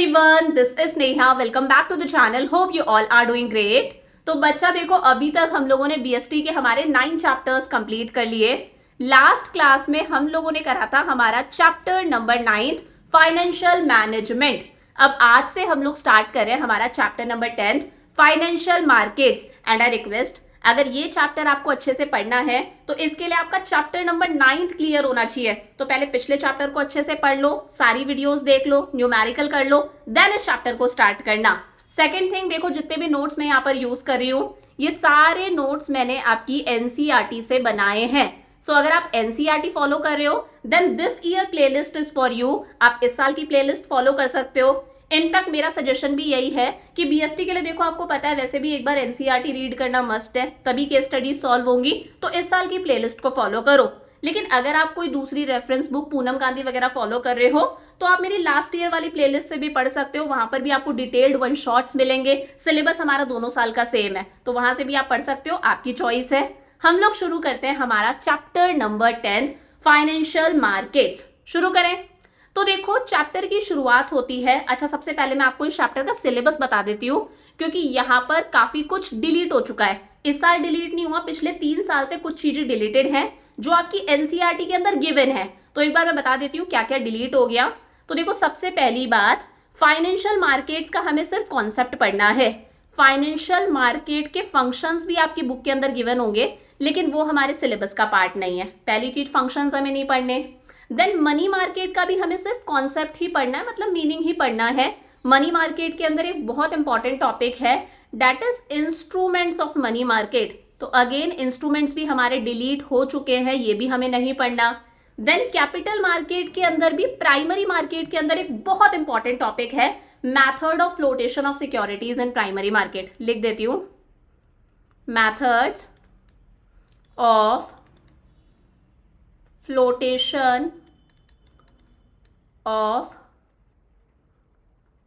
everyone, this is Neha. Welcome back to the channel. Hope you all are doing great. तो बच्चा देखो, अभी तक हम लोगों ने बीएसटी के हमारे 9 चैप्टर्स कंप्लीट कर लिए. लास्ट क्लास में हम लोगों ने करा था हमारा चैप्टर नंबर 9 फाइनेंशियल मैनेजमेंट. अब आज से हम लोग स्टार्ट कर रहे हैं हमारा chapter number 10 financial markets. And I request, अगर ये चैप्टर आपको अच्छे से पढ़ना है तो इसके लिए आपका चैप्टर नंबर 9 क्लियर होना चाहिए. तो पहले पिछले चैप्टर को अच्छे से पढ़ लो, सारी वीडियोस देख लो, न्यूमेरिकल कर लो, देन इस चैप्टर को स्टार्ट करना. सेकंड थिंग, देखो जितने भी नोट्स मैं यहाँ पर यूज कर रही हूँ ये सारे नोट्स मैंने आपकी एनसीईआरटी से बनाए हैं. सो अगर आप एनसीईआरटी फॉलो कर रहे हो then this year playlist is for you. आप इस साल की प्लेलिस्ट फॉलो कर सकते हो. इनफैक्ट मेरा सजेशन भी यही है कि बीएसटी के लिए देखो, आपको पता है वैसे भी एक बार एनसीईआरटी रीड करना मस्ट है, तभी केस स्टडीज सॉल्व होंगी. तो इस साल की प्लेलिस्ट को फॉलो करो. लेकिन अगर आप कोई दूसरी रेफरेंस बुक पूनम गांधी वगैरह फॉलो कर रहे हो तो आप मेरी लास्ट ईयर वाली प्लेलिस्ट से भी पढ़ सकते हो. वहां पर भी आपको डिटेल्ड वन शॉट्स मिलेंगे. सिलेबस हमारा दोनों साल का सेम है, तो वहां से भी आप पढ़ सकते हो, आपकी चॉइस है. हम लोग शुरू करते हैं हमारा चैप्टर नंबर 10 फाइनेंशियल मार्केट्स. शुरू करें. तो देखो चैप्टर की शुरुआत होती है. अच्छा, सबसे पहले मैं आपको इस चैप्टर का सिलेबस बता देती हूँ, क्योंकि यहाँ पर काफी कुछ डिलीट हो चुका है. इस साल डिलीट नहीं हुआ, पिछले 3 साल से कुछ चीजें डिलीटेड हैं जो आपकी एनसीईआरटी के अंदर गिवन है. तो एक बार मैं बता देती हूँ क्या क्या डिलीट हो गया. तो देखो, सबसे पहली बात, फाइनेंशियल मार्केट्स का हमें सिर्फ कॉन्सेप्ट पढ़ना है. फाइनेंशियल मार्केट के फंक्शंस भी आपकी बुक के अंदर गिवन होंगे, लेकिन वो हमारे सिलेबस का पार्ट नहीं है. पहली चीज, फंक्शंस हमें नहीं पढ़ने. देन मनी मार्केट का भी हमें सिर्फ कॉन्सेप्ट ही पढ़ना है, मतलब मीनिंग ही पढ़ना है. मनी मार्केट के अंदर एक बहुत इंपॉर्टेंट टॉपिक है, that is instruments of money market. तो अगेन इंस्ट्रूमेंट्स भी हमारे डिलीट हो चुके हैं, ये भी हमें नहीं पढ़ना. देन कैपिटल मार्केट के अंदर भी, प्राइमरी मार्केट के अंदर एक बहुत इंपॉर्टेंट टॉपिक है, method of flotation of securities in primary market. लिख देती हूं, methods of flotation of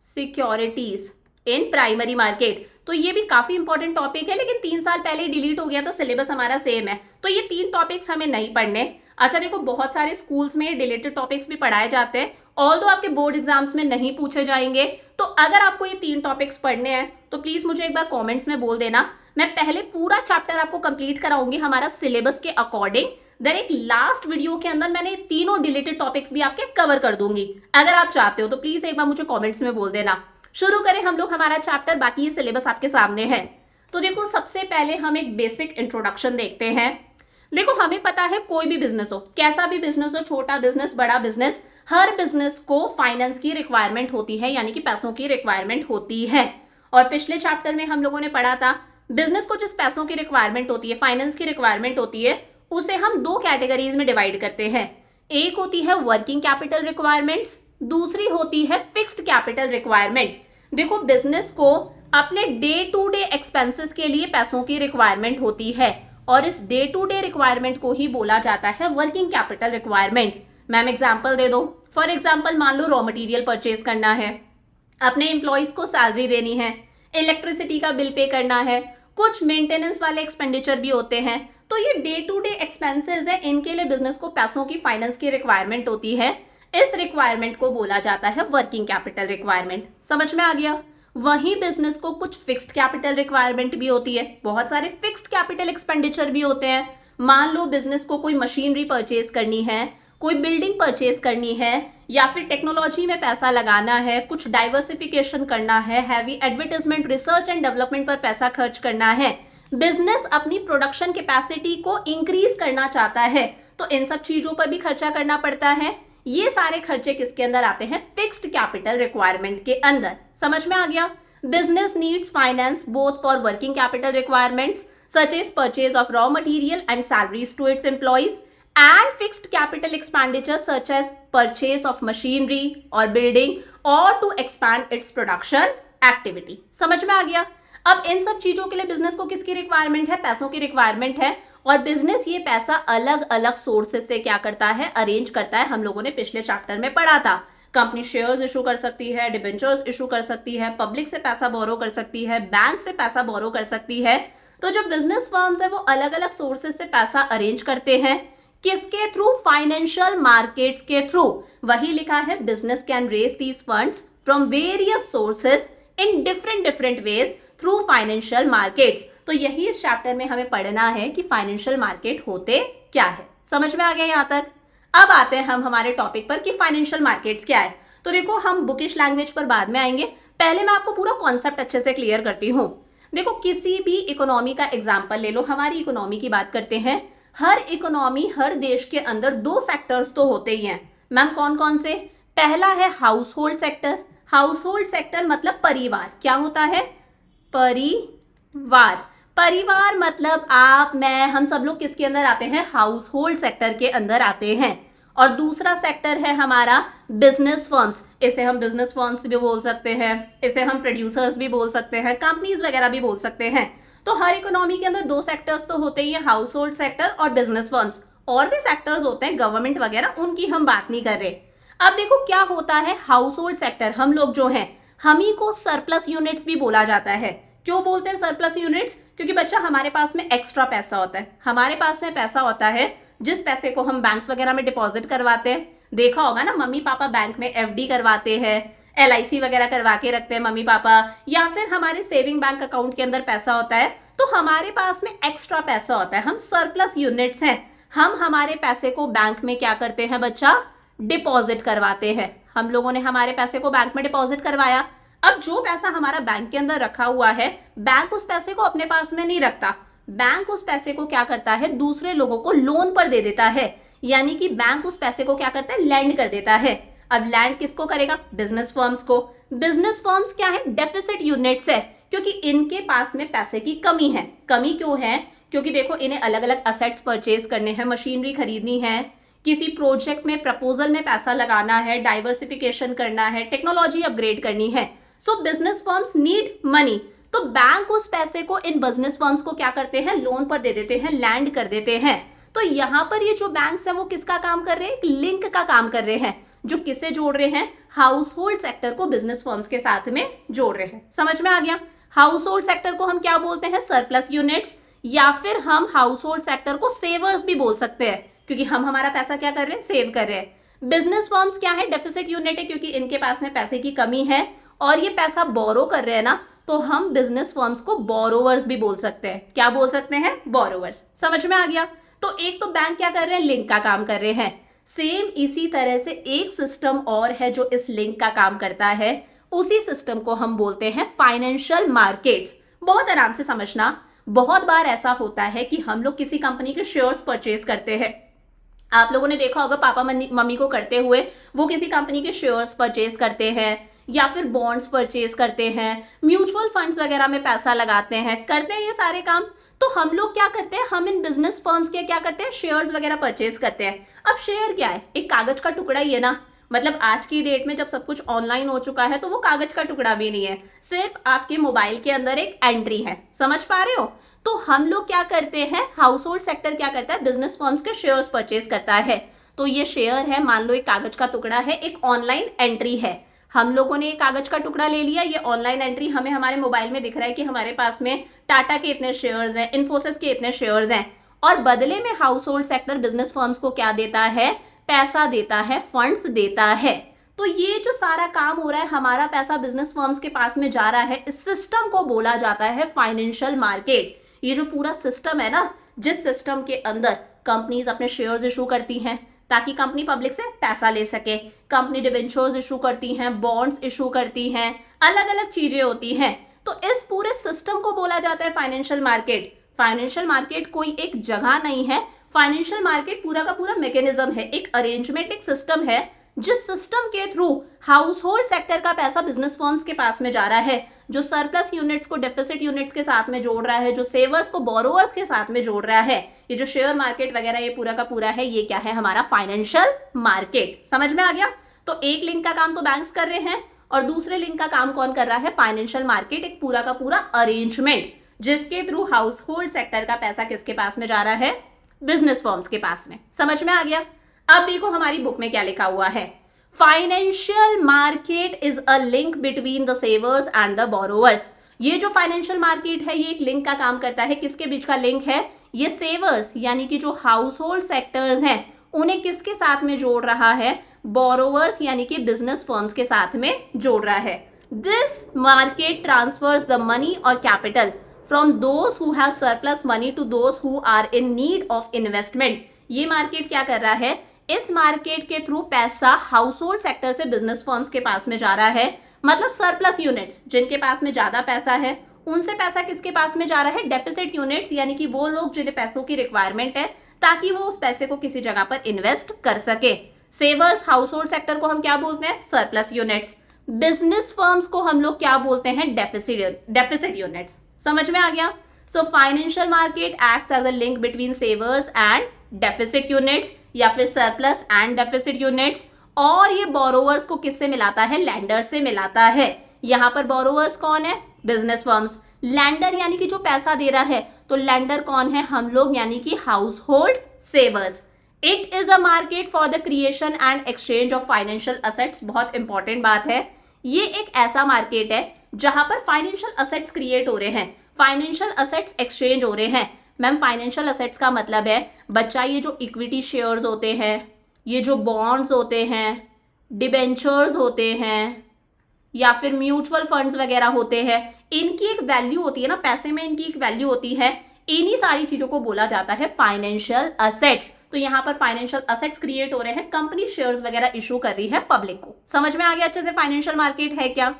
securities in primary market. तो ये भी काफी इंपॉर्टेंट टॉपिक है, लेकिन 3 साल पहले डिलीट हो गया था, सिलेबस हमारा सेम है, तो ये 3 टॉपिक्स हमें नहीं पढ़ने. अच्छा देखो, बहुत सारे स्कूल्स में डिलीटेड टॉपिक्स भी पढ़ाए जाते हैं, ऑल्दो आपके बोर्ड एग्जाम्स में नहीं पूछे जाएंगे. तो अगर आपको ये 3 टॉपिक्स पढ़ने हैं तो प्लीज मुझे एक बार कॉमेंट्स में बोल देना. मैं पहले पूरा चैप्टर आपको कंप्लीट कराऊंगी हमारा सिलेबस के अकॉर्डिंग. देन एक लास्ट वीडियो के अंदर मैंने तीनों डिलीटेड टॉपिक्स भी आपके कवर कर दूंगी. अगर आप चाहते हो तो प्लीज एक बार मुझे कमेंट्स में बोल देना. शुरू करें हम लोग हमारा चैप्टर. बाकी ये सिलेबस आपके सामने है. तो देखो, सबसे पहले हम एक बेसिक इंट्रोडक्शन देखते हैं. देखो, हमें पता है कोई भी बिजनेस हो, कैसा भी बिजनेस हो, छोटा बिजनेस, बड़ा बिजनेस, हर बिजनेस को फाइनेंस की रिक्वायरमेंट होती है, यानी कि पैसों की रिक्वायरमेंट होती है. और पिछले चैप्टर में हम लोगों ने पढ़ा था बिजनेस को जिस पैसों की रिक्वायरमेंट होती है, फाइनेंस की रिक्वायरमेंट होती है, उसे हम 2 कैटेगरीज में डिवाइड करते हैं. एक होती है वर्किंग कैपिटल रिक्वायरमेंट्स, दूसरी होती है फिक्स्ड कैपिटल रिक्वायरमेंट. देखो, बिजनेस को अपने डे टू डे एक्सपेंसेस के लिए पैसों की रिक्वायरमेंट होती है, और इस डे टू डे रिक्वायरमेंट को ही बोला जाता है working capital requirement. Ma'am example दे दो. फॉर एग्जांपल, मान लो रॉ मटेरियल परचेज करना है, अपने एम्प्लॉयज को सैलरी देनी है, इलेक्ट्रिसिटी का बिल पे करना है, कुछ मेंटेनेंस वाले एक्सपेंडिचर भी होते हैं. तो ये डे टू डे एक्सपेंसेस है, इनके लिए बिजनेस को पैसों की, फाइनेंस की रिक्वायरमेंट होती है. इस रिक्वायरमेंट को बोला जाता है वर्किंग कैपिटल रिक्वायरमेंट. समझ में आ गया. वहीं बिजनेस को कुछ फिक्स्ड कैपिटल रिक्वायरमेंट भी होती है, बहुत सारे फिक्स्ड कैपिटल एक्सपेंडिचर भी होते हैं. मान लो बिजनेस को कोई मशीनरी परचेज करनी है, कोई बिल्डिंग परचेज करनी है, या फिर टेक्नोलॉजी में पैसा लगाना है, कुछ डाइवर्सिफिकेशन करना है, heavy advertisement, research and development पर पैसा खर्च करना है. बिजनेस अपनी प्रोडक्शन कैपेसिटी को इंक्रीज करना चाहता है, तो इन सब चीजों पर भी खर्चा करना पड़ता है. ये सारे खर्चे किसके अंदर आते हैं? फिक्स्ड कैपिटल रिक्वायरमेंट के अंदर. समझ में आ गया. Business needs finance both for working capital requirements such as purchase of raw material and salaries to its employees, and fixed capital expenditure such as purchase of machinery or building or to expand its production activity. समझ में आ गया. अब इन सब चीजों के लिए business को किसकी रिक्वायरमेंट है? पैसों की रिक्वायरमेंट है. और बिजनेस ये पैसा अलग अलग सोर्सेस से क्या करता है? अरेंज करता है. हम लोगों ने पिछले चैप्टर में पढ़ा था. कंपनी शेयर्स इशू कर सकती है, डिबेंचर्स इशू कर सकती है, पब्लिक से पैसा बोरो कर सकती है, बैंक से पैसा बोरो कर सकती है. तो जो बिजनेस फर्म्स है वो अलग अलग सोर्सेस से पैसा अरेंज करते हैं. किसके थ्रू? फाइनेंशियल मार्केट्स के थ्रू. वही लिखा है, business can raise these funds from various sources in different different ways through financial markets. तो यही इस चैप्टर में हमें पढ़ना है कि फाइनेंशियल मार्केट होते क्या है। समझ में आ गया यहाँ तक? अब आते हैं हम हमारे टॉपिक पर कि फाइनेंशियल मार्केट्स क्या है। तो देखो, हम बुकिश लैंग्वेज पर बाद में आएंगे, पहले मैं आपको पूरा कॉन्सेप्ट अच्छे से क्लियर करती हूँ। देखो, किसी भी इकोनॉमी का एग्जाम्पल ले लो, हमारी इकोनॉमी की बात करते हैं। हर इकोनॉमी, हर देश के अंदर दो सेक्टर्स तो होते ही हैं। मैम कौन कौन से? पहला है house hold sector. House hold sector मतलब परिवार। क्या होता है? परिवार। परिवार मतलब आप, मैं, हम सब लोग किसके अंदर आते हैं? हाउस होल्ड सेक्टर के अंदर आते हैं। और दूसरा सेक्टर है हमारा बिजनेस फर्म्स। इसे हम बिजनेस फर्म्स भी बोल सकते हैं, इसे हम प्रोड्यूसर्स भी बोल सकते हैं, कंपनीज वगैरह भी बोल सकते हैं। तो हर इकोनॉमी के अंदर दो सेक्टर्स तो होते ही है, हाउस होल्ड सेक्टर और बिजनेस फर्म्स। और भी सेक्टर्स होते हैं गवर्नमेंट वगैरह, उनकी हम बात नहीं कर रहे। अब देखो क्या होता है, हाउस होल्ड सेक्टर, हम लोग जो हैं, हम ही को सरप्लस यूनिट्स भी बोला जाता है। क्यों बोलते हैं सरप्लस यूनिट्स? क्योंकि बच्चा हमारे पास में एक्स्ट्रा पैसा होता है, हमारे पास में पैसा होता है जिस पैसे को हम बैंक्स वगैरह में डिपॉजिट करवाते हैं। देखा होगा ना, मम्मी पापा बैंक में एफडी करवाते हैं, एलआईसी वगैरह करवा के रखते हैं मम्मी पापा, या फिर हमारे सेविंग बैंक अकाउंट के अंदर पैसा होता है। तो हमारे पास में एक्स्ट्रा पैसा होता है, हम सरप्लस यूनिट्स हैं। हम हमारे पैसे को बैंक में क्या करते हैं बच्चा? डिपॉजिट करवाते हैं। हम लोगों ने हमारे पैसे को बैंक में डिपॉजिट करवाया। अब जो पैसा हमारा बैंक के अंदर रखा हुआ है, बैंक उस पैसे को अपने पास में नहीं रखता। बैंक उस पैसे को क्या करता है? दूसरे लोगों को लोन पर दे देता है। यानी कि बैंक उस पैसे को क्या करता है? लैंड कर देता है। अब लैंड किसको करेगा? बिजनेस फर्म्स को। बिजनेस फर्म्स क्या है? डेफिसिट यूनिट्स है, क्योंकि इनके पास में पैसे की कमी है। कमी क्यों है? क्योंकि देखो, इन्हें अलग अलग असेट्स परचेज करने हैं, मशीनरी खरीदनी है, किसी प्रोजेक्ट में प्रपोजल में पैसा लगाना है, डाइवर्सिफिकेशन करना है, टेक्नोलॉजी अपग्रेड करनी है। सो बिजनेस फर्म्स नीड मनी। तो बैंक उस पैसे को इन बिजनेस फर्म्स को क्या करते हैं? लोन पर दे देते हैं, लैंड कर देते हैं। तो यहाँ पर ये जो बैंक्स हैं वो किसका काम कर रहे हैं? एक लिंक का काम कर रहे हैं, जो किसे जोड़ रहे हैं? हाउस होल्ड सेक्टर को बिजनेस फर्म्स के साथ में जोड़ रहे हैं। समझ में आ गया? हाउस होल्ड सेक्टर को हम क्या बोलते हैं? सरप्लस यूनिट्स, या फिर हम हाउस होल्ड सेक्टर को सेवर्स भी बोल सकते हैं, क्योंकि हम हमारा पैसा क्या कर रहे हैं? सेव कर रहे हैं। बिजनेस फर्म्स क्या है? डेफिसिट यूनिट है, क्योंकि इनके पास में पैसे की कमी है और ये पैसा बोरो कर रहे हैं ना, तो हम बिजनेस फर्म्स को बोरोवर्स भी बोल सकते हैं। क्या बोल सकते हैं? बोरोवर्स। समझ में आ गया? तो एक तो बैंक क्या कर रहे हैं? लिंक का काम कर रहे हैं। सेम इसी तरह से एक सिस्टम और है जो इस लिंक का काम करता है, उसी सिस्टम को हम बोलते हैं फाइनेंशियल मार्केट्स। बहुत आराम से समझना। बहुत बार ऐसा होता है कि हम लोग किसी कंपनी के शेयर्स परचेज करते हैं। आप लोगों ने देखा होगा पापा मम्मी को करते हुए, वो किसी कंपनी के शेयर्स परचेज करते हैं या फिर बॉन्ड्स परचेज करते हैं, म्यूचुअल फंड्स वगैरह में पैसा लगाते हैं, करते हैं ये सारे काम। तो हम लोग क्या करते हैं? हम इन बिजनेस फर्म्स के क्या करते हैं? शेयर्स वगैरह परचेज करते हैं। अब शेयर क्या है? एक कागज का टुकड़ा ही है ना। मतलब आज की डेट में जब सब कुछ ऑनलाइन हो चुका है, तो वो कागज का टुकड़ा भी नहीं है, सिर्फ आपके मोबाइल के अंदर एक एंट्री है। समझ पा रहे हो? तो हम लोग क्या करते हैं? हाउस होल्ड सेक्टर क्या करता है? बिजनेस फर्म्स के शेयर्स परचेज करता है। तो ये शेयर है, मान लो एक कागज का टुकड़ा है, एक ऑनलाइन एंट्री है। हम लोगों ने एक कागज का टुकड़ा ले लिया, ये ऑनलाइन एंट्री हमें हमारे मोबाइल में दिख रहा है कि हमारे पास में टाटा के इतने शेयर्स हैं, इन्फोसिस के इतने शेयर्स हैं, और बदले में house hold sector business firms को क्या देता है? पैसा देता है, फंड्स देता है। तो ये जो सारा काम हो रहा है, हमारा पैसा बिजनेस फर्म्स के पास में जा रहा है, इस सिस्टम को बोला जाता है फाइनेंशियल मार्केट। ये जो पूरा सिस्टम है ना, जिस सिस्टम के अंदर कंपनीज अपने शेयर्स इशू करती हैं ताकि कंपनी पब्लिक से पैसा ले सके, कंपनी डिबेंचर्स इशू करती हैं, बॉन्ड्स इशू करती हैं, अलग अलग चीजें होती हैं। तो इस पूरे सिस्टम को बोला जाता है फाइनेंशियल मार्केट। फाइनेंशियल मार्केट कोई एक जगह नहीं है, फाइनेंशियल मार्केट पूरा का पूरा मैकेनिज्म है, एक अरेंजमेंट, एक सिस्टम है, जिस सिस्टम के थ्रू हाउस होल्ड सेक्टर का पैसा बिजनेस फर्म्स के पास में जा रहा है, जो सरप्लस यूनिट्स को डेफिसिट यूनिट्स के साथ में जोड़ रहा है, जो सेवर्स को बोरोवर्स के साथ में जोड़ रहा है, ये जो शेयर मार्केट वगैरह ये पूरा का पूरा है, ये क्या है? हमारा फाइनेंशियल मार्केट। समझ में आ गया? तो एक लिंक का काम तो बैंक्स कर रहे हैं और दूसरे लिंक का काम कौन कर रहा है? फाइनेंशियल मार्केट, एक पूरा का पूरा अरेंजमेंट जिसके थ्रू हाउस होल्ड सेक्टर का पैसा किसके पास में जा रहा है? बिजनेस फर्म्स के पास में। समझ में आ गया? अब देखो हमारी बुक में क्या लिखा हुआ है। Financial market is a link between the सेवर्स and the borrowers. ये जो फाइनेंशियल मार्केट है, ये एक लिंक का काम करता है। किसके बीच का लिंक है? ये सेवर्स यानी कि जो हाउस होल्ड सेक्टर्स हैं, उन्हें किसके साथ में जोड़ रहा है? बोरोवर्स यानी कि बिजनेस फर्म्स के साथ में जोड़ रहा है। This market transfers the money और capital from those who have surplus money to those who are in need of investment. ये मार्केट क्या कर रहा है, इस मार्केट के थ्रू पैसा हाउस होल्ड सेक्टर से बिजनेस फर्म्स के पास में जा रहा है। मतलब सरप्लस यूनिट्स, जिनके पास में ज्यादा पैसा है, उनसे पैसा किसके पास में जा रहा है, डेफिसिट यूनिट्स, यानी कि वो लोग जिन्हें पैसों की रिक्वायरमेंट है ताकि वो उस पैसे को किसी जगह पर इन्वेस्ट कर सके। सेवर्स हाउस होल्ड सेक्टर को हम क्या बोलते हैं, सरप्लस यूनिट्स। बिजनेस फर्म्स को हम लोग क्या बोलते हैं, डेफिसिट यूनिट्स। समझ में आ गया। So financial market acts as a link between savers and deficit units या फिर सरप्लस एंड डेफिसिट यूनिट्स। और ये बोरोवर्स को किससे मिलाता है, लैंडर से मिलाता है। यहां पर बोरोवर्स कौन है, बिजनेस फर्म्स। लैंडर यानी कि जो पैसा दे रहा है, तो लैंडर कौन है, हम लोग यानी कि household savers. It is a market for the creation and exchange of financial assets. बहुत इंपॉर्टेंट बात है, ये एक ऐसा मार्केट है जहां पर फाइनेंशियल असेट्स क्रिएट हो रहे हैं, फाइनेंशियल असेट्स एक्सचेंज हो रहे हैं। मैम फाइनेंशियल असेट्स का मतलब है बच्चा ये जो इक्विटी शेयर्स होते हैं, ये जो बॉन्ड्स होते हैं, डिबेंचर्स होते हैं या फिर म्यूचुअल फंड्स वगैरह होते हैं, इनकी एक वैल्यू होती है ना, पैसे में इनकी एक वैल्यू होती है। इन्हीं सारी चीजों को बोला जाता है फाइनेंशियल असेट्स। तो यहाँ पर फाइनेंशियल असेट्स क्रिएट हो रहे हैं, कंपनी शेयर्स वगैरह इशू कर रही है पब्लिक को। समझ में आ गया अच्छे से फाइनेंशियल मार्केट है क्या।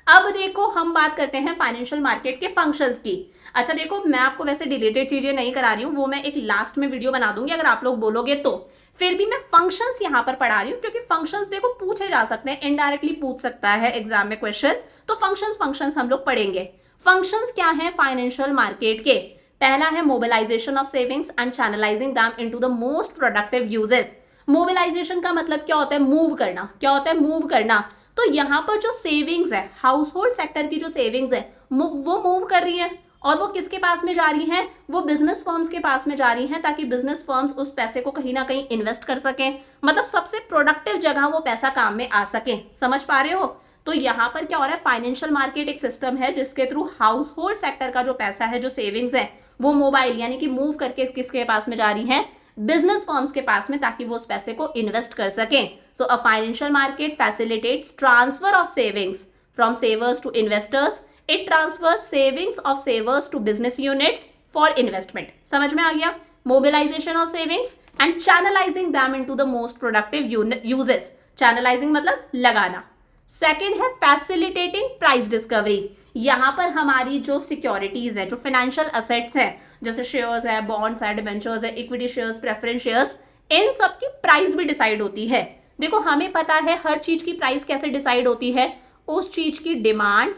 अब देखो हम बात करते हैं फाइनेंशियल मार्केट के फंक्शंस की। अच्छा देखो, मैं आपको वैसे डिलेटेड चीजें नहीं करा रही हूँ, वो मैं एक लास्ट में वीडियो बना दूंगी अगर आप लोग बोलोगे तो। फिर भी मैं फंक्शंस यहाँ पर पढ़ा रही हूँ क्योंकि फंक्शंस देखो पूछे जा सकते हैं, इनडायरेक्टली पूछ सकता है एग्जाम में क्वेश्चन। तो फंक्शंस हम लोग पढ़ेंगे। फंक्शंस क्या है फाइनेंशियल मार्केट के। पहला है mobilisation of savings and channelising them into the most productive uses. Mobilisation का मतलब क्या होता है, मूव करना। क्या होता है, मूव करना। तो यहाँ पर जो सेविंग्स है, हाउस होल्ड सेक्टर की जो सेविंग्स है, वो मूव कर रही है। और वो किसके पास में जा रही हैं, वो बिजनेस फर्म्स के पास में जा रही हैं, ताकि बिजनेस फर्म्स उस पैसे को कहीं ना कहीं इन्वेस्ट कर सकें। मतलब सबसे प्रोडक्टिव जगह वो पैसा काम में आ सके। समझ पा रहे हो। तो यहाँ पर क्या हो रहा है, फाइनेंशियल मार्केट एक सिस्टम है जिसके थ्रू हाउस होल्ड सेक्टर का जो पैसा है, जो सेविंग्स है, वो मोबाइल यानी कि मूव करके किसके पास में जा रही है, बिजनेस फर्म्स के पास में, ताकि वो उस पैसे को इन्वेस्ट कर सकें। So a financial market facilitates transfer of savings from savers to investors. It transfers savings of savers to business units for investment. समझ में आ गया। Mobilisation of savings and channelising them into the most productive uses. Channelising मतलब लगाना। Second है facilitating price discovery. यहाँ पर हमारी जो सिक्योरिटीज है, जो फाइनेंशियल असेट्स है, जैसे शेयर्स है, बॉन्ड्स है, डिबेंचर्स है, इक्विटी शेयर्स, प्रेफरेंस शेयर्स, इन सब की प्राइस भी डिसाइड होती है। देखो हमें पता है हर चीज की प्राइस कैसे डिसाइड होती है, उस चीज की डिमांड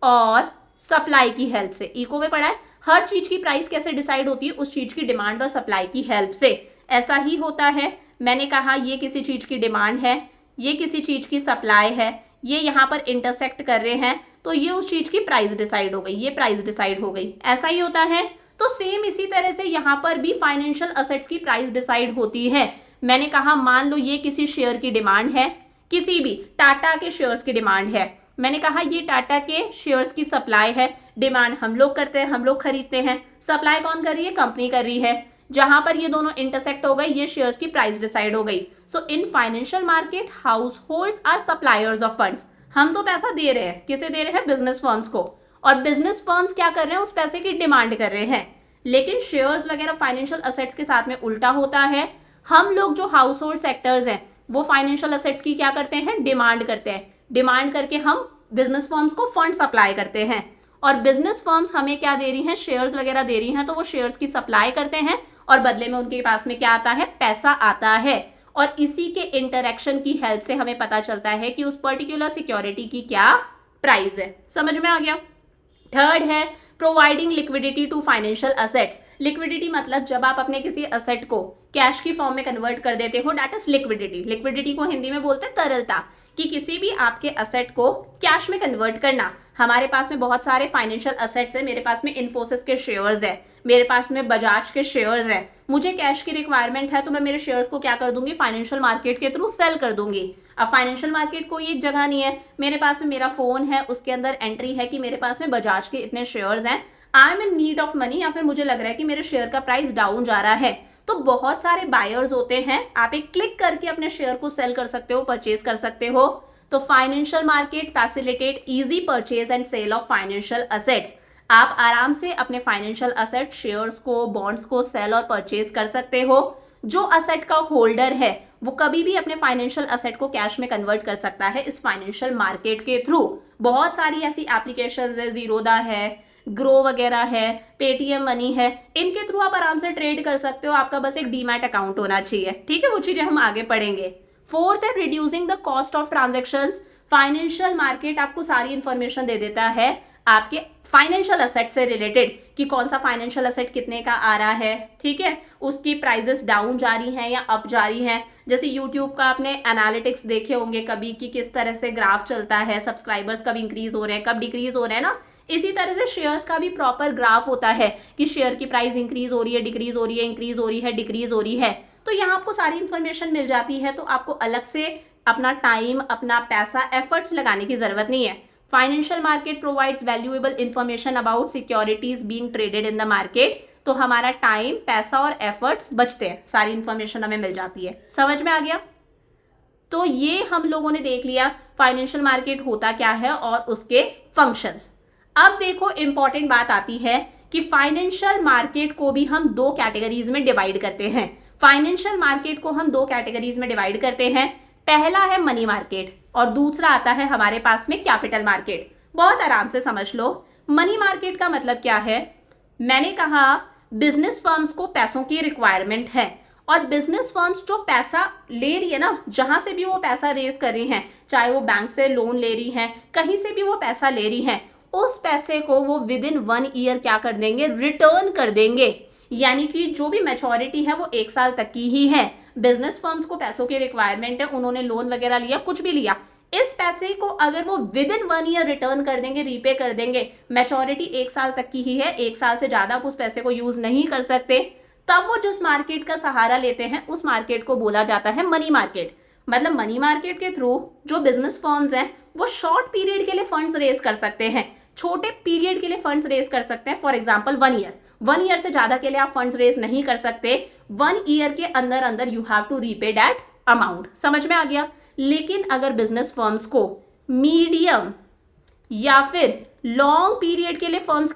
और सप्लाई की हेल्प से। इको में पढ़ा है, हर चीज की प्राइस कैसे डिसाइड होती है, उस चीज की डिमांड और सप्लाई की हेल्प से। ऐसा ही होता है। मैंने कहा ये किसी चीज की डिमांड है, ये किसी चीज की सप्लाई है, ये यहाँ पर इंटरसेक्ट कर रहे हैं, तो ये उस चीज की प्राइस डिसाइड हो गई, ये प्राइस डिसाइड हो गई। ऐसा ही होता है। तो सेम इसी तरह से यहाँ पर भी फाइनेंशियल असेट्स की प्राइस डिसाइड होती है। मैंने कहा मान लो ये किसी शेयर की डिमांड है, किसी भी टाटा के शेयर्स की डिमांड है। मैंने कहा ये टाटा के शेयर्स की सप्लाई है। डिमांड हम लोग करते हैं, हम लोग खरीदते हैं। सप्लाई कौन कर रही है, कंपनी कर रही है। जहां पर ये दोनों इंटरसेक्ट हो गए, ये शेयर्स की प्राइस डिसाइड हो गई। So in financial market households are suppliers of funds. हम तो पैसा दे रहे हैं, किसे दे रहे हैं, बिजनेस फर्म्स को। और बिजनेस फर्म्स क्या कर रहे हैं, उस पैसे की डिमांड कर रहे हैं। लेकिन शेयर्स वगैरह फाइनेंशियल असेट्स के साथ में उल्टा होता है। हम लोग जो हाउस होल्ड सेक्टर्स हैं, वो फाइनेंशियल असेट्स की क्या करते हैं, डिमांड करते हैं। डिमांड करके हम बिजनेस फर्म्स को फंड सप्लाई करते हैं। और बिजनेस फर्म्स हमें क्या दे रही हैं, शेयर्स वगैरह दे रही हैं, तो वो शेयर्स की सप्लाई करते हैं और बदले में उनके पास में क्या आता है, पैसा आता है। और इसी के इंटरैक्शन की हेल्प से हमें पता चलता है कि उस पर्टिकुलर सिक्योरिटी की क्या प्राइस है। समझ में आ गया। थर्ड है providing liquidity to financial assets. Liquidity मतलब जब आप अपने किसी असेट को कैश की फॉर्म में कन्वर्ट कर देते हो, दैट इज लिक्विडिटी। लिक्विडिटी को हिंदी में बोलते हैं तरलता, कि किसी भी आपके असेट को कैश में कन्वर्ट करना। हमारे पास में बहुत सारे फाइनेंशियल असेट्स है। मेरे पास में इन्फोसिस के शेयर्स है, मेरे पास में बजाज के शेयर्स है। मुझे कैश की रिक्वायरमेंट है, तो मैं मेरे शेयर्स को क्या कर दूंगी, फाइनेंशियल मार्केट के थ्रू सेल कर दूंगी। अब फाइनेंशियल मार्केट कोई एक जगह नहीं है। मेरे पास में मेरा फोन है, उसके अंदर एंट्री है कि मेरे पास में बजाज के इतने शेयर्स हैं, I am in need of money, या फिर मुझे लग रहा है कि मेरे शेयर का प्राइस डाउन जा रहा है, तो बहुत सारे बायर्स होते हैं, आप एक क्लिक करके अपने शेयर को सेल कर सकते हो, परचेज कर सकते हो। तो financial market facilitate easy purchase and sale of financial assets. आप आराम से अपने फाइनेंशियल असेट, शेयर्स को, बॉन्ड्स को सेल और परचेज कर सकते हो। जो असेट का होल्डर है वो कभी भी अपने फाइनेंशियल असेट को कैश में कन्वर्ट कर सकता है इस फाइनेंशियल मार्केट के थ्रू। बहुत सारी ऐसी एप्लीकेशंस है, जीरोदा है, ग्रो वगैरह है, पेटीएम मनी है, इनके थ्रू आप आराम से ट्रेड कर सकते हो। आपका बस एक डीमैट अकाउंट होना चाहिए, ठीक है। वो चीजें हम आगे पढ़ेंगे। फोर्थ है reducing the cost of transactions. Financial market आपको सारी इंफॉर्मेशन दे देता है आपके फाइनेंशियल असेट से रिलेटेड कि कौन सा फाइनेंशियल असेट कितने का आ रहा है, ठीक है, उसकी प्राइजेस डाउन जा रही हैं या अप जा रही हैं। जैसे यूट्यूब का आपने एनालिटिक्स देखे होंगे कभी कि किस तरह से ग्राफ चलता है, सब्सक्राइबर्स कब इंक्रीज हो रहे हैं, कब डिक्रीज हो रहे हैं ना। इसी तरह से शेयर्स का भी प्रॉपर ग्राफ होता है कि शेयर की प्राइस इंक्रीज हो रही है, डिक्रीज हो रही है, इंक्रीज हो रही है, डिक्रीज हो रही है। तो यहाँ आपको सारी इंफॉर्मेशन मिल जाती है, तो आपको अलग से अपना टाइम, अपना पैसा, एफर्ट्स लगाने की जरूरत नहीं है। Financial market provides valuable information about securities being traded in the market. तो हमारा टाइम, पैसा और एफर्ट्स बचते हैं, सारी इंफॉर्मेशन हमें मिल जाती है। समझ में आ गया? तो ये हम लोगों ने देख लिया फाइनेंशियल मार्केट होता क्या है और उसके फंक्शंस। अब देखो इंपॉर्टेंट बात आती है कि फाइनेंशियल मार्केट को भी हम दो कैटेगरीज में डिवाइड करते हैं। फाइनेंशियल मार्केट को हम दो कैटेगरीज में डिवाइड करते हैं। पहला है मनी मार्केट और दूसरा आता है हमारे पास में कैपिटल मार्केट। बहुत आराम से समझ लो। मनी मार्केट का मतलब क्या है? मैंने कहा बिजनेस फर्म्स को पैसों की रिक्वायरमेंट है और बिजनेस फर्म्स जो पैसा ले रही है ना, जहां से भी वो पैसा रेज कर रही हैं, चाहे वो बैंक से लोन ले रही हैं, कहीं से भी वो पैसा ले रही हैं, उस पैसे को वो विद इन 1 ईयर क्या कर देंगे? रिटर्न कर देंगे। यानी कि जो भी मैच्योरिटी है वो 1 साल तक की ही है। बिजनेस फर्म्स को पैसों की रिक्वायरमेंट है, उन्होंने लोन वगैरह लिया, कुछ भी लिया, इस पैसे को अगर वो विद इन 1 ईयर रिटर्न कर देंगे, रीपे कर देंगे, मैच्योरिटी 1 साल तक की ही है, 1 साल से ज्यादा आप उस पैसे को यूज नहीं कर सकते, तब वो जिस मार्केट का सहारा लेते हैं उस मार्केट को बोला जाता है मनी मार्केट। मतलब मनी मार्केट के थ्रू जो बिजनेस फर्म्स हैं वो शॉर्ट पीरियड के लिए फंड्स रेज कर सकते हैं, छोटे पीरियड के लिए फंड्स रेज कर सकते हैं। फॉर एग्जांपल 1 ईयर से ज्यादा के लिए आप फंड्स रेज नहीं कर सकते। 1 ईयर के अंदर अंदर you have to repay that amount. समझ में आ गया? लेकिन अगर बिजनेस फर्म्स को मीडियम या फिर लॉन्ग पीरियड के लिए फंड्स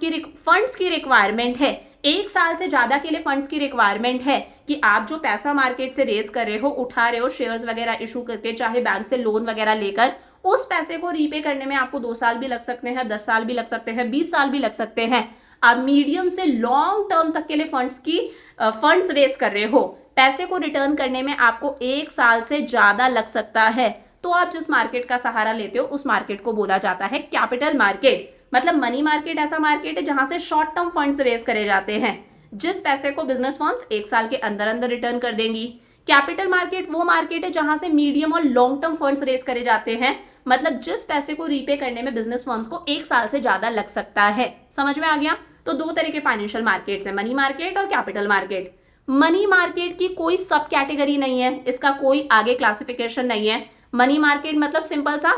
की रिक्वायरमेंट है, 1 साल से ज्यादा के लिए फंड्स की रिक्वायरमेंट है कि आप जो पैसा मार्केट से रेज कर रहे हो, उठा रहे हो, शेयर्स वगैरह इशू करके, चाहे बैंक से लोन वगैरह लेकर, उस पैसे को रीपे करने में आपको 2 साल भी लग सकते हैं, 10 साल भी लग सकते हैं, 20 साल भी लग सकते हैं। आप मीडियम से लॉन्ग टर्म तक के लिए फंड्स रेज कर रहे हो, पैसे को रिटर्न करने में आपको 1 साल से ज्यादा लग सकता है, तो आप जिस मार्केट का सहारा लेते हो उस मार्केट को बोला जाता है कैपिटल मार्केट। मतलब मनी मार्केट ऐसा मार्केट है जहां से शॉर्ट टर्म फंड्स रेज करे जाते हैं, जिस पैसे को बिजनेस फर्म्स 1 साल के अंदर अंदर रिटर्न कर देंगी। कैपिटल मार्केट वो मार्केट है जहां से मीडियम और लॉन्ग टर्म फंड्स रेज करे जाते हैं, मतलब जिस पैसे को रीपे करने में बिजनेस फर्म्स को 1 साल से ज्यादा लग सकता है। समझ में आ गया? तो दो तरह के फाइनेंशियल मार्केट्स हैं, मनी मार्केट और कैपिटल मार्केट। मनी मार्केट की कोई सब कैटेगरी नहीं है, इसका कोई आगे क्लासिफिकेशन नहीं है। मनी मार्केट मतलब सिंपल सा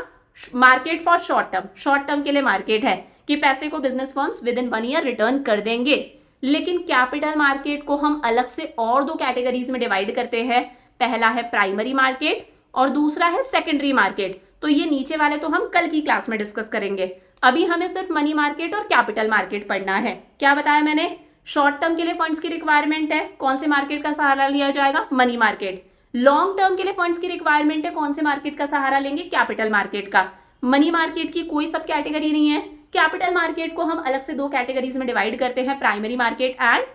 मार्केट फॉर शॉर्ट टर्म के लिए मार्केट है कि पैसे को business firms with in 1 year return कर देंगे। लेकिन कैपिटल मार्केट को हम अलग से और 2 कैटेगरीज में डिवाइड करते हैं। पहला है प्राइमरी मार्केट और दूसरा है सेकेंडरी मार्केट। तो ये नीचे वाले तो हम कल की क्लास में डिस्कस करेंगे, अभी हमें सिर्फ मनी मार्केट और कैपिटल मार्केट पढ़ना है। क्या बताया मैंने? शॉर्ट टर्म के लिए फंड्स की रिक्वायरमेंट है, कौन से मार्केट का सहारा लिया जाएगा? Money market. लॉन्ग टर्म के लिए फंड्स की रिक्वायरमेंट है, कौन से मार्केट का सहारा लेंगे? कैपिटल मार्केट का। मनी मार्केट की कोई सब कैटेगरी नहीं है। कैपिटल मार्केट को हम अलग से 2 कैटेगरीज में डिवाइड करते हैं, primary market and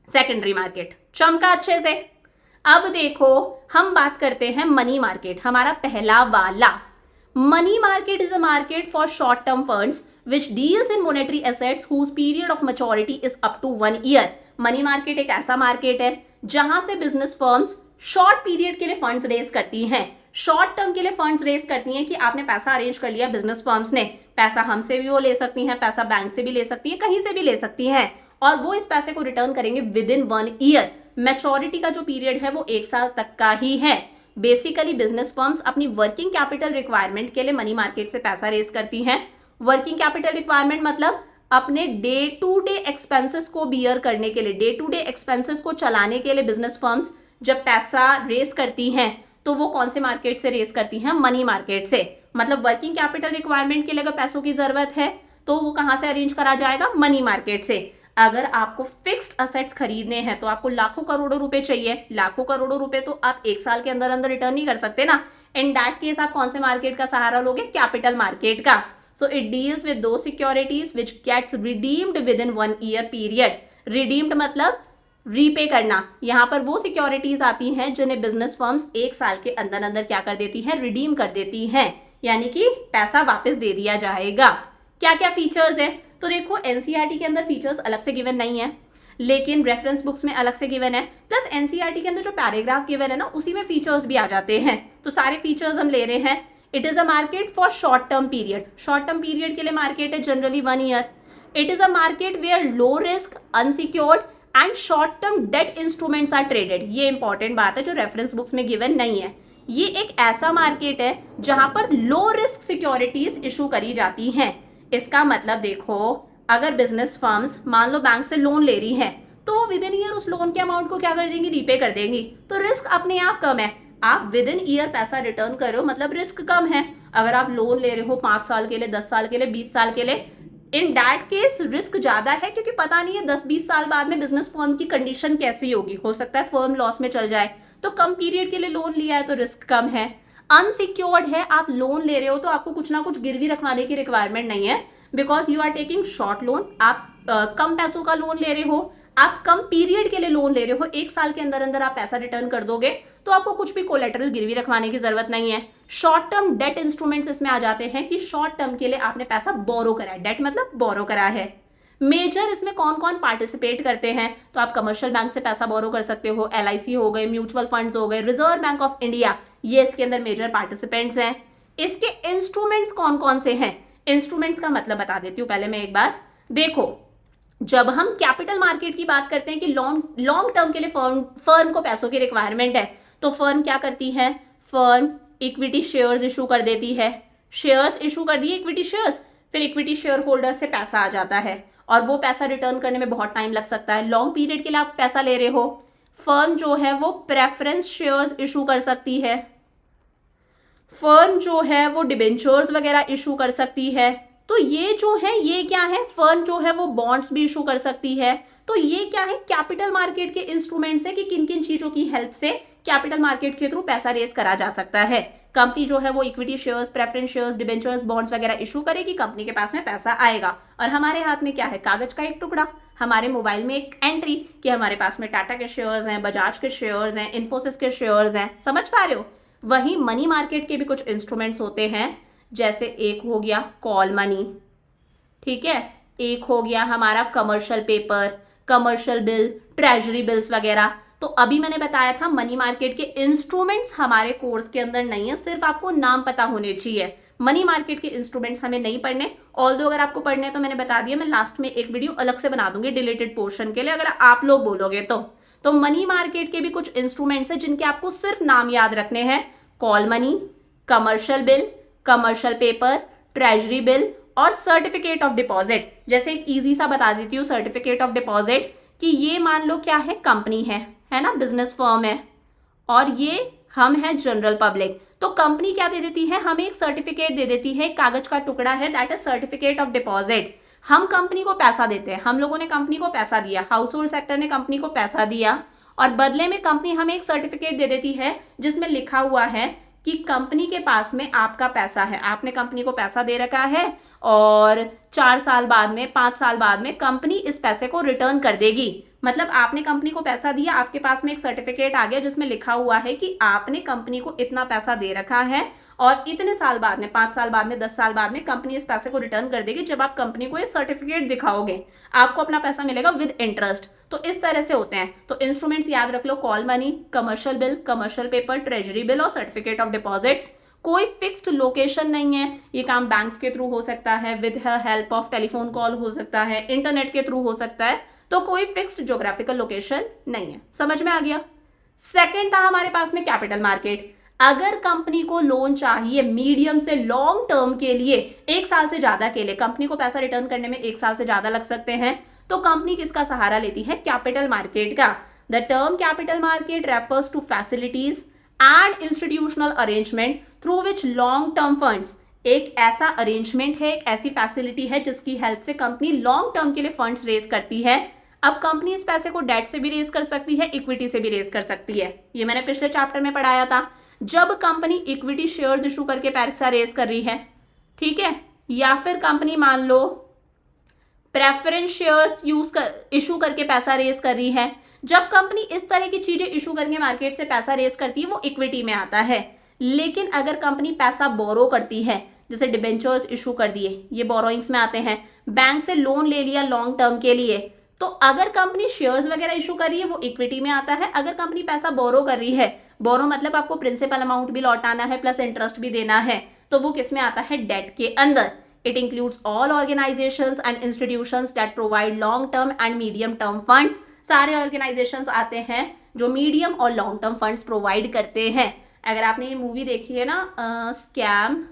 secondary market. चमका अच्छे से? अब देखो हम बात करते हैं मनी मार्केट, हमारा पहला वाला। Money market is a market for short term funds which deals in monetary assets whose period of maturity is up to 1 year। Money market एक ऐसा मार्केट है जहां से बिजनेस फर्म्स शॉर्ट पीरियड के लिए फंड्स रेज करती हैं, short term के लिए फंड्स रेज करती हैं कि आपने पैसा अरेंज कर लिया बिजनेस फर्म्स ने, पैसा हमसे भी वो ले सकती हैं, पैसा बैंक से भी ले सकती हैं, कहीं से भी ले सकती हैं, और वो इस पैसे को रिटर्न करेंगे विद इन 1 ईयर। मैच्योरिटी का जो पीरियड है वो 1 साल तक का ही है। बेसिकली बिजनेस फर्म्स अपनी वर्किंग कैपिटल रिक्वायरमेंट के लिए मनी मार्केट से पैसा रेज करती हैं। वर्किंग कैपिटल रिक्वायरमेंट मतलब अपने डे टू डे एक्सपेंसेस को बियर करने के लिए, डे टू डे एक्सपेंसेस को चलाने के लिए बिजनेस फर्म्स जब पैसा रेस करती हैं तो वो कौन से मार्केट से रेस करती हैं? मनी मार्केट से। मतलब वर्किंग कैपिटल रिक्वायरमेंट के लिए अगर पैसों की जरूरत है तो वो कहाँ से अरेंज करा जाएगा? मनी मार्केट से। अगर आपको फिक्स्ड असेट्स खरीदने हैं तो आपको लाखों करोड़ों रुपए चाहिए, लाखों करोड़ों रुपए तो आप एक साल के अंदर अंदर रिटर्न नहीं कर सकते ना। इन दैट केस आप कौन से मार्केट का सहारा लोगे? कैपिटल मार्केट का। सो इट डील्स विद दो securities which gets redeemed within 1 year period. Redeemed मतलब रीपे करना। यहाँ पर वो सिक्योरिटीज आती हैं जिन्हें बिजनेस फर्म्स एक साल के अंदर अंदर क्या कर देती हैं? रिडीम कर देती हैं, यानी कि पैसा वापस दे दिया जाएगा। क्या क्या फीचर्स हैं? तो देखो एनसीईआरटी के अंदर फीचर्स अलग से गिवन नहीं है, लेकिन रेफरेंस बुक्स में अलग से गिवन है, प्लस एनसीईआरटी के अंदर जो पैराग्राफ गिवन है ना उसी में फीचर्स भी आ जाते हैं। तो सारे फीचर्स हम ले रहे हैं। It is a market for short term period. Short term period के लिए मार्केट है generally 1 year. It is a market where low risk, unsecured and short term debt instruments are traded. ये इंपॉर्टेंट बात है जो रेफरेंस बुक्स में given नहीं है। ये एक ऐसा मार्केट है जहां पर लो रिस्क सिक्योरिटीज इशू करी जाती हैं। इसका मतलब देखो, अगर बिजनेस फर्म्स मान लो बैंक से लोन ले रही हैं तो वो विद इन ईयर उस लोन के अमाउंट को क्या कर देंगी? रीपे कर देंगी। तो रिस्क अपने आप कम है। आप विद इन ईयर पैसा रिटर्न कर रहे हो मतलब रिस्क कम है। अगर आप लोन ले रहे हो 5 साल के लिए, 10 साल के लिए, 20 साल के लिए, इन दैट केस रिस्क ज्यादा है, क्योंकि पता नहीं है 10-20 साल बाद में बिजनेस फर्म की कंडीशन कैसी होगी। हो सकता है फर्म लॉस में चल जाए। तो कम पीरियड के लिए लोन लिया है तो रिस्क कम है। अनसिक्योर्ड है, आप लोन ले रहे हो तो आपको कुछ ना कुछ गिरवी रखवाने की रिक्वायरमेंट नहीं है, because you are taking short loan. आप कम पैसों का लोन ले रहे हो, आप कम पीरियड के लिए लोन ले रहे हो, 1 साल के अंदर अंदर आप पैसा रिटर्न कर दोगे, तो आपको कुछ भी कोलेटरल गिरवी रखवाने की जरूरत नहीं है। शॉर्ट टर्म डेट इंस्ट्रूमेंट्स इसमें आ जाते हैं कि शॉर्ट टर्म के लिए आपने पैसा बोरो करा है। डेट मतलब बोरो करा है। मेजर इसमें कौन कौन पार्टिसिपेट करते हैं? तो आप कमर्शियल बैंक से पैसा बोरो कर सकते हो, एलआईसी हो गए, म्यूचुअल फंड्स हो गए, रिजर्व बैंक ऑफ इंडिया, ये इसके अंदर मेजर पार्टिसिपेंट्स हैं। इसके इंस्ट्रूमेंट्स कौन कौन से हैं? इंस्ट्रूमेंट्स का मतलब बता देती हूँ पहले मैं एक बार। देखो, जब हम कैपिटल मार्केट की बात करते हैं कि लॉन्ग टर्म के लिए फर्म को पैसों की रिक्वायरमेंट है, तो फर्म क्या करती है? फर्म इक्विटी शेयर्स इशू कर देती है। शेयर्स इशू कर दिए, इक्विटी शेयर्स, फिर इक्विटी शेयर होल्डर से पैसा आ जाता है और वो पैसा रिटर्न करने में बहुत टाइम लग सकता है। लॉन्ग पीरियड के लिए आप पैसा ले रहे हो, फर्म जो है वो प्रेफरेंस शेयर्स इशू कर सकती है, फर्म जो है वो डिबेंचर्स वगैरह इशू कर सकती है। तो ये जो है ये क्या है? फर्म जो है वो बॉन्ड्स भी इशू कर सकती है। तो ये क्या है? कैपिटल मार्केट के इंस्ट्रूमेंट्स है कि किन किन चीजों की हेल्प से कैपिटल मार्केट के थ्रू पैसा रेस करा जा सकता है। कंपनी जो है वो equity shares, preference shares, debentures, bonds वगैरह इशू करेगी, कंपनी के पास में पैसा आएगा। और हमारे हाथ में क्या है? कागज का एक टुकड़ा, हमारे मोबाइल में एक एंट्री कि हमारे पास में टाटा के शेयर्स हैं, बजाज के शेयर्स हैं, इन्फोसिस के शेयर्स हैं। समझ पा रहे हो? वहीं मनी मार्केट के भी कुछ इंस्ट्रूमेंट्स होते हैं, जैसे एक हो गया कॉल मनी, ठीक है, एक हो गया हमारा commercial paper, commercial bill, treasury bills वगैरह। तो अभी मैंने बताया था मनी मार्केट के इंस्ट्रूमेंट्स हमारे कोर्स के अंदर नहीं है, सिर्फ आपको नाम पता होने चाहिए। मनी मार्केट के इंस्ट्रूमेंट्स हमें नहीं पढ़ने, ऑल्दो अगर आपको पढ़ने तो मैंने बता दिया, मैं लास्ट में एक वीडियो अलग से बना दूंगी डिलीटेड पोर्शन के लिए, अगर आप लोग बोलोगे तो मनी मार्केट के भी कुछ इंस्ट्रूमेंट्स हैं जिनके आपको सिर्फ नाम याद रखने हैं। Call money, commercial bill, commercial paper, treasury bill और सर्टिफिकेट ऑफ डिपॉजिट। जैसे एक इजी सा बता देती हूँ सर्टिफिकेट ऑफ डिपॉजिट कि ये मान लो क्या है? कंपनी है ना, बिजनेस फर्म है, और ये हम है जनरल पब्लिक। तो कंपनी क्या दे देती है? हमें एक सर्टिफिकेट दे देती है, कागज का टुकड़ा है, that is certificate of deposit. हम कंपनी को पैसा देते हैं, हम लोगों ने कंपनी को पैसा दिया, हाउस होल्ड सेक्टर ने कंपनी को पैसा दिया, और बदले में कंपनी हमें एक सर्टिफिकेट दे देती है जिसमें लिखा हुआ है कि कंपनी के पास में आपका पैसा है, आपने कंपनी को पैसा दे रखा है और 4 साल बाद में, 5 साल बाद में कंपनी इस पैसे को रिटर्न कर देगी। मतलब आपने कंपनी को पैसा दिया, आपके पास में एक सर्टिफिकेट आ गया जिसमें लिखा हुआ है कि आपने कंपनी को इतना पैसा दे रखा है और इतने साल बाद में, 5 साल बाद में, 10 साल बाद में कंपनी इस पैसे को रिटर्न कर देगी। जब आप कंपनी को ये सर्टिफिकेट दिखाओगे आपको अपना पैसा मिलेगा विद इंटरेस्ट। तो इस तरह से होते हैं। तो इंस्ट्रूमेंट्स याद रख लो, call money, commercial bill, commercial paper, treasury bill और सर्टिफिकेट ऑफ डिपॉजिट्स। कोई फिक्स्ड लोकेशन नहीं है, ये काम बैंक्स के थ्रू हो सकता है, with help of telephone call हो सकता है, इंटरनेट के थ्रू हो सकता है। तो कोई फिक्स्ड ज्योग्राफिकल लोकेशन नहीं है। समझ में आ गया? सेकंड था हमारे पास में कैपिटल मार्केट। अगर कंपनी को लोन चाहिए मीडियम से लॉन्ग टर्म के लिए, 1 साल से ज्यादा के लिए, कंपनी को पैसा रिटर्न करने में 1 साल से ज्यादा लग सकते हैं, तो कंपनी किसका सहारा लेती है? कैपिटल मार्केट का। The term capital market refers to facilities and institutional arrangement through which long term funds, एक ऐसा अरेंजमेंट है, एक ऐसी फैसिलिटी है जिसकी हेल्प से कंपनी लॉन्ग टर्म के लिए फंड्स रेज करती है। अब कंपनी इस पैसे को डेट से भी रेज कर सकती है, इक्विटी से भी रेज कर सकती है। ये मैंने पिछले चैप्टर में पढ़ाया था। जब कंपनी इक्विटी शेयर्स इशू करके पैसा रेज कर रही है, ठीक है, या फिर कंपनी मान लो प्रेफरेंस शेयर्स इशू करके पैसा रेज कर रही है, जब कंपनी इस तरह की चीजें इशू करके मार्केट से पैसा रेज करती है वो इक्विटी में आता है। लेकिन अगर कंपनी पैसा बोरो करती है, जैसे डिबेंचर्स इशू कर दिए, ये बोरोइंग्स में आते हैं, बैंक से लोन ले लिया लॉन्ग टर्म के लिए, तो अगर कंपनी शेयर्स वगैरह इशू कर रही है वो इक्विटी में आता है। अगर कंपनी पैसा बोरो कर रही है, बोरो मतलब आपको प्रिंसिपल अमाउंट भी लौटाना है प्लस इंटरेस्ट भी देना है, तो वो किस में आता है? डेट के अंदर। It includes all organisations and institutions that provide long term and medium term funds. सारे ऑर्गेनाइजेशंस आते हैं जो मीडियम और लॉन्ग टर्म फंड्स प्रोवाइड करते हैं। अगर आपने ये मूवी देखी है ना, स्कैम,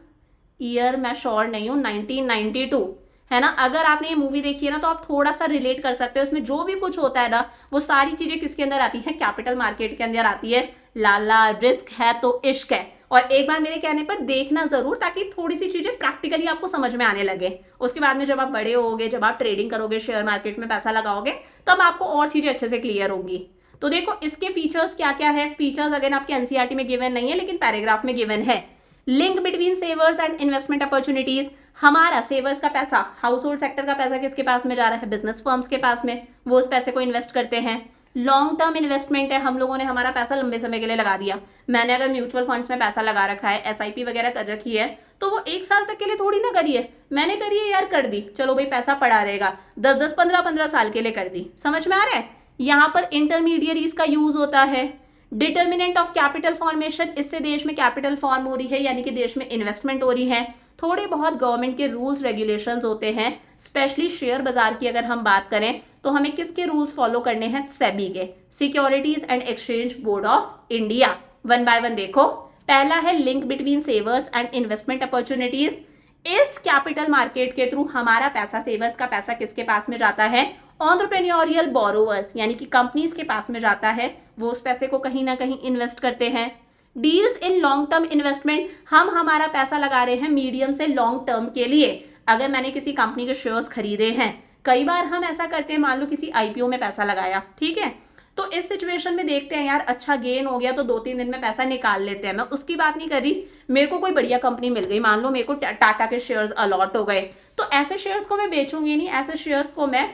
ईयर मैं श्योर नहीं हूँ, 1992 है ना, अगर आपने ये मूवी देखी है ना तो आप थोड़ा सा रिलेट कर सकते हो। इसमें जो भी कुछ होता है ना वो सारी चीजें किसके अंदर आती है? कैपिटल मार्केट के अंदर आती है। लाला रिस्क है तो इश्क है। और एक बार मेरे कहने पर देखना जरूर, ताकि थोड़ी सी चीजें प्रैक्टिकली आपको समझ में आने लगे। उसके बाद में जब आप बड़े होगे, जब आप ट्रेडिंग करोगे, शेयर मार्केट में पैसा लगाओगे, तब आपको और चीजें अच्छे से क्लियर होंगी। तो देखो इसके फीचर्स क्या क्या है। फीचर्स अगर आपके एनसीईआरटी में गिवन नहीं है लेकिन पैराग्राफ में गिवन है। Link between savers and investment opportunities. हमारा सेवर्स का पैसा, हाउस होल्ड सेक्टर का पैसा किसके पास में जा रहा है? बिजनेस फर्म्स के पास में, वो उस पैसे को इन्वेस्ट करते हैं। लॉन्ग टर्म इन्वेस्टमेंट है, हम लोगों ने हमारा पैसा लंबे समय के लिए लगा दिया। मैंने अगर म्यूचुअल फंड्स में पैसा लगा रखा है, एसआईपी वगैरह कर रखी है, तो वो 1 साल तक के लिए थोड़ी ना करी है, मैंने करी है यार, कर दी, चलो भाई पैसा पड़ा रहेगा, 10-10, 15-15 साल के लिए कर दी। समझ में आ रहा है? यहाँ पर इंटरमीडियरीज का यूज होता है। डिटर्मिनेंट ऑफ कैपिटल फॉर्मेशन, इससे देश में कैपिटल फॉर्म हो रही है, यानी कि देश में इन्वेस्टमेंट हो रही है। थोड़े बहुत गवर्नमेंट के रूल्स रेगुलेशंस होते हैं, स्पेशली शेयर बाजार की अगर हम बात करें तो हमें किसके रूल्स फॉलो करने हैं? सेबी के, securities and exchange board of India. One by one देखो। पहला है link between savers and investment opportunities. इस कैपिटल मार्केट के थ्रू हमारा पैसा, सेवर्स का पैसा किसके पास में जाता है? एंटरप्रेन्योरियल बोरोवर्स, यानी कि कंपनीज के पास में जाता है, वो उस पैसे को कहीं ना कहीं इन्वेस्ट करते हैं। Deals in long term investment, हम हमारा पैसा लगा रहे हैं मीडियम से लॉन्ग टर्म के लिए। अगर मैंने किसी कंपनी के शेयर्स खरीदे हैं, कई बार हम ऐसा करते हैं, मान लो किसी आईपीओ में पैसा लगाया, ठीक है, तो इस सिचुएशन में देखते हैं यार अच्छा गेन हो गया तो 2-3 दिन में पैसा निकाल लेते हैं। मैं उसकी बात नहीं कर रही, मेरे को कोई बढ़िया कंपनी मिल गई, मान लो मेरे को टाटा के शेयर्स अलॉट हो गए, तो ऐसे शेयर्स को मैं बेचूंगी नहीं, ऐसे शेयर्स को मैं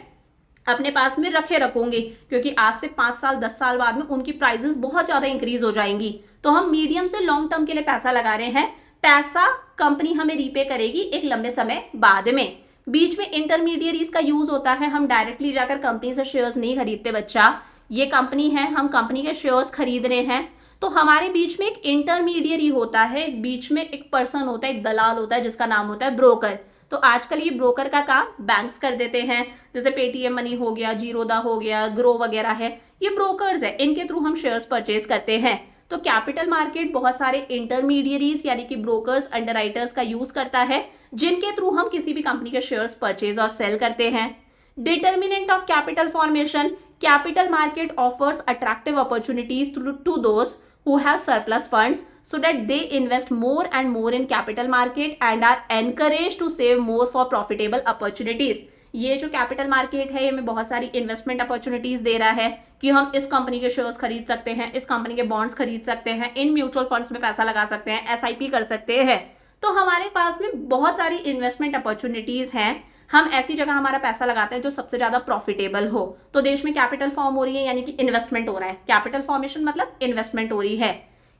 अपने पास में रखे रखूंगी, क्योंकि आज से 5 साल 10 साल बाद में उनकी प्राइसेस बहुत ज्यादा इंक्रीज हो जाएंगी। तो हम मीडियम से लॉन्ग टर्म के लिए पैसा लगा रहे हैं, पैसा कंपनी हमें रीपे करेगी एक लंबे समय बाद में। बीच में इंटरमीडियरीज का यूज होता है, हम डायरेक्टली जाकर कंपनी से शेयर्स नहीं खरीदते बच्चा, ये कंपनी है, हम कंपनी के शेयर्स खरीद रहे हैं, तो हमारे बीच में एक इंटरमीडियरी होता है, बीच में एक पर्सन होता है, एक दलाल होता है जिसका नाम होता है ब्रोकर। तो आजकल ये ब्रोकर का काम बैंक्स कर देते हैं, जैसे पेटीएम मनी हो गया, जीरोदा हो गया, ग्रो वगैरह है, ये ब्रोकर्स है, इनके थ्रू हम शेयर्स परचेज करते हैं। तो कैपिटल मार्केट बहुत सारे इंटरमीडियरीज यानी कि ब्रोकर्स, अंडरराइटर्स का यूज करता है, जिनके थ्रू हम किसी भी कंपनी के शेयर्स परचेज और सेल करते हैं। Determinant of capital formation, capital market offers attractive opportunities to those who have surplus funds so that they invest more and more in capital market and are encouraged to save more for profitable opportunities। ये जो capital market है ये हमें बहुत सारी investment opportunities दे रहा है कि हम इस कंपनी के शेयर्स खरीद सकते हैं, इस कंपनी के बॉन्ड्स खरीद सकते हैं, इन म्यूचुअल फंड्स में पैसा लगा सकते हैं, एसआईपी कर सकते हैं। तो हमारे पास में बहुत सारी इन्वेस्टमेंट अपॉर्चुनिटीज हैं, हम ऐसी जगह हमारा पैसा लगाते हैं जो सबसे ज्यादा प्रॉफिटेबल हो। तो देश में कैपिटल फॉर्म हो रही है, यानी कि इन्वेस्टमेंट हो रहा है, कैपिटल फॉर्मेशन मतलब इन्वेस्टमेंट हो रही है।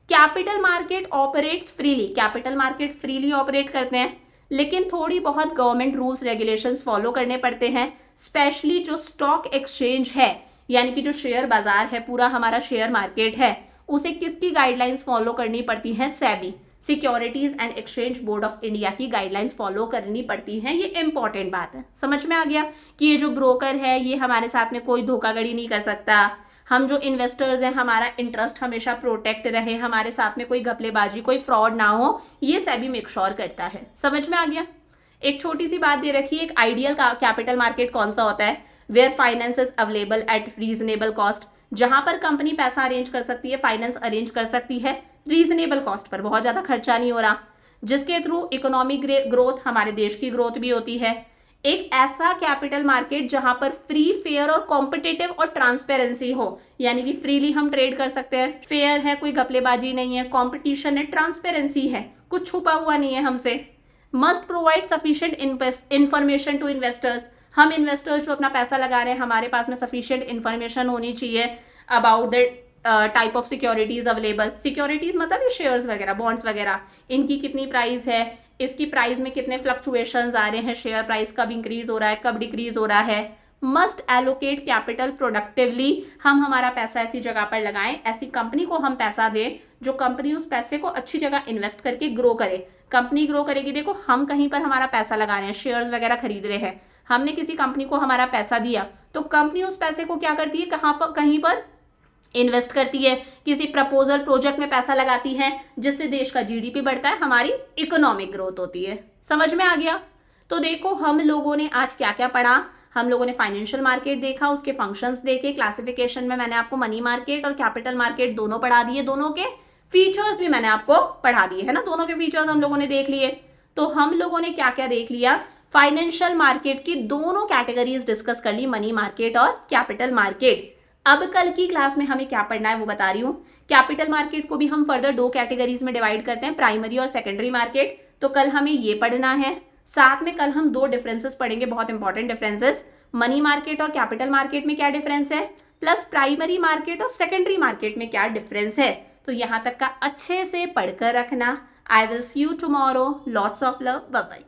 Capital market operates freely, capital market freely operate करते हैं, लेकिन थोड़ी बहुत गवर्नमेंट रूल्स रेगुलेशंस फॉलो करने पड़ते हैं। स्पेशली जो स्टॉक एक्सचेंज है, यानी कि जो शेयर बाजार है, पूरा हमारा शेयर मार्केट है, उसे किसकी गाइडलाइंस फॉलो करनी पड़ती है? SEBI, securities and exchange board of India की गाइडलाइंस फॉलो करनी पड़ती हैं। ये इंपॉर्टेंट बात है, समझ में आ गया कि ये जो ब्रोकर है ये हमारे साथ में कोई धोखाधड़ी नहीं कर सकता, हम जो इन्वेस्टर्स हैं हमारा इंटरेस्ट हमेशा प्रोटेक्ट रहे, हमारे साथ में कोई घपलेबाजी कोई फ्रॉड ना हो, ये सेबी मेक श्योर करता है। समझ में आ गया। एक छोटी सी बात दे रखी है, एक आइडियल कैपिटल मार्केट कौन सा होता है, where finance is available at reasonable cost, जहां पर कंपनी पैसा अरेंज कर सकती है, फाइनेंस अरेंज कर सकती है रीजनेबल कॉस्ट पर, बहुत ज्यादा खर्चा नहीं हो रहा, जिसके थ्रू इकोनॉमिक ग्रोथ, हमारे देश की ग्रोथ भी होती है। एक ऐसा कैपिटल मार्केट जहां पर फ्री, फेयर और कॉम्पिटिटिव और ट्रांसपेरेंसी हो, यानी कि फ्रीली हम ट्रेड कर सकते हैं, फेयर है, कोई घपलेबाजी नहीं है, कॉम्पिटिशन है, ट्रांसपेरेंसी है, कुछ छुपा हुआ नहीं है हमसे। Must provide sufficient information to investors, हम इन्वेस्टर्स जो अपना पैसा लगा रहे हैं हमारे पास में सफिशिएंट इन्फॉर्मेशन होनी चाहिए about the type of securities available. Securities मतलब ये शेयर्स वगैरह, बॉन्ड्स वगैरह, इनकी कितनी प्राइस है, इसकी प्राइस में कितने फ्लक्चुएशंस आ रहे हैं, शेयर प्राइस कब इंक्रीज हो रहा है, कब डिक्रीज हो रहा है। मस्ट एलोकेट कैपिटल प्रोडक्टिवली, हम हमारा पैसा ऐसी जगह पर लगाएं, ऐसी कंपनी को हम पैसा दें जो कंपनी उस पैसे को अच्छी जगह इन्वेस्ट करके ग्रो करे। कंपनी ग्रो करेगी, देखो हम कहीं पर हमारा पैसा लगा रहे हैं, शेयर्स वगैरह खरीद रहे हैं, हमने किसी कंपनी को हमारा पैसा दिया तो कंपनी उस पैसे को क्या करती है, कहीं पर इन्वेस्ट करती है, किसी प्रपोजल प्रोजेक्ट में पैसा लगाती है, जिससे देश का जीडीपी बढ़ता है, हमारी इकोनॉमिक ग्रोथ होती है। समझ में आ गया। तो देखो हम लोगों ने आज क्या क्या पढ़ा, हम लोगों ने फाइनेंशियल मार्केट देखा, उसके फंक्शंस देखे, क्लासिफिकेशन में मैंने आपको मनी मार्केट और कैपिटल मार्केट दोनों पढ़ा दिए, दोनों के फीचर्स भी मैंने आपको पढ़ा दिए है ना, दोनों के फीचर्स हम लोगों ने देख लिए। तो हम लोगों ने क्या क्या देख लिया, फाइनेंशियल मार्केट की दोनों कैटेगरीज डिस्कस कर ली, मनी मार्केट और कैपिटल मार्केट। अब कल की क्लास में हमें क्या पढ़ना है वो बता रही हूँ। कैपिटल मार्केट को भी हम फर्दर दो कैटेगरीज में डिवाइड करते हैं, प्राइमरी और सेकेंडरी मार्केट, तो कल हमें ये पढ़ना है। साथ में कल हम दो डिफरेंसेस पढ़ेंगे, बहुत इंपॉर्टेंट डिफरेंसेस, मनी मार्केट और कैपिटल मार्केट में क्या डिफरेंस है, प्लस प्राइमरी मार्केट और सेकेंडरी मार्केट में क्या डिफरेंस है। तो यहाँ तक का अच्छे से पढ़कर रखना। I will see you tomorrow, lots of love, bye bye.